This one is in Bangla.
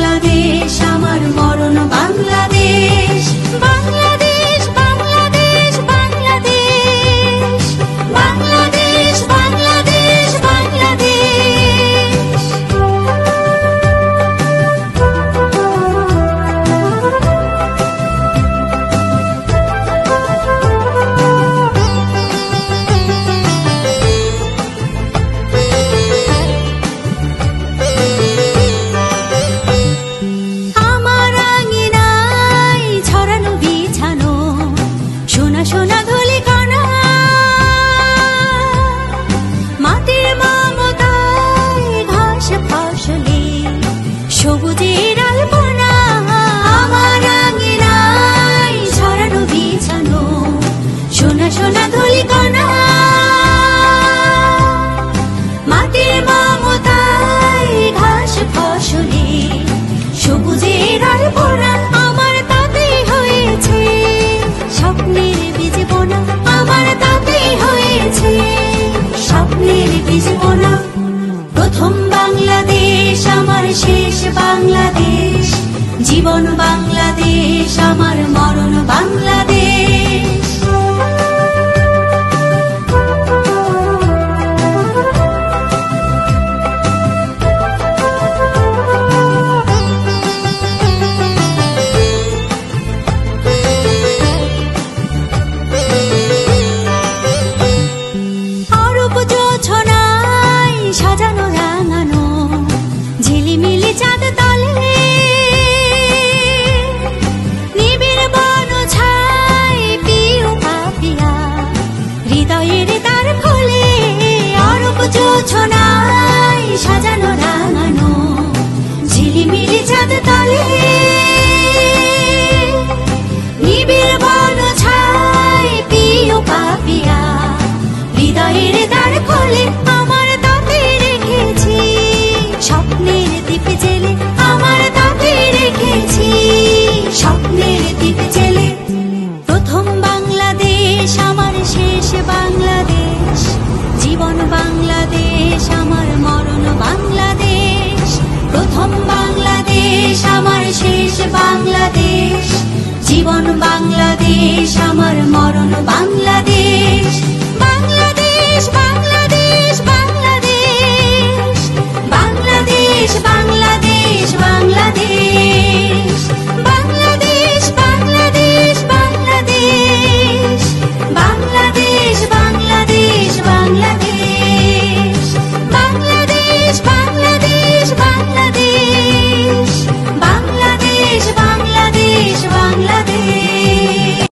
বাংলাদেশ আমার মরণ বাংলাদেশ, বাংলাদেশ বাংলাদেশ বাংলাদেশ, বাংলাদেশ বাংলাদেশ বাংলাদেশ। আমার আঙিনায় ছড়ানো বিছানো সোনা সোনা ধূলিকণা, মাটির মমতায় ঘাস ফসলে সবুজের আলপনা। আমার আঙিনায় ছড়ানো বিছানো সোনা সোনা ধূলিকণা, মাটির মমতায় ঘাস ফসলে সবুজের আলপনা। আমার তাতেই হয়েছে স্বপ্নের বীজ বোনা, আমার তাতেই হয়েছে স্বপ্নের বীজ বোনা। প্রথম বাংলাদেশ আমার শেষ বাংলাদেশ, জীবন বাংলাদেশ আমার মরণ বাংলাদেশ। অরূপ জোছনায় সাজানো রাঙানো ঝিলিমিলি চাঁদ তলে, নিবিড় বন ছায় পিউ পাপিয়া হৃদয়ের দ্বার খোলে। অরূপ জোছনায় সাজানো রাঙানো ঝিলিমিলি চাঁদ তলে, নিবিড় বন ছায় পিউ পাপিয়া হৃদয়ের দ্বার খোলে। আমার তাতে রেখেছি স্বপ্নের দ্বীপ জেলে, আমার তাতে রেখেছি স্বপ্নের দ্বীপ জেলে। প্রথম বাংলাদেশ আমার শেষ বাংলাদেশ, জীবন বাংলাদেশ আমার মরণ বাংলাদেশ। প্রথম বাংলাদেশ আমার শেষ বাংলাদেশ, জীবন বাংলাদেশ আমার মরণ বাংলাদেশ।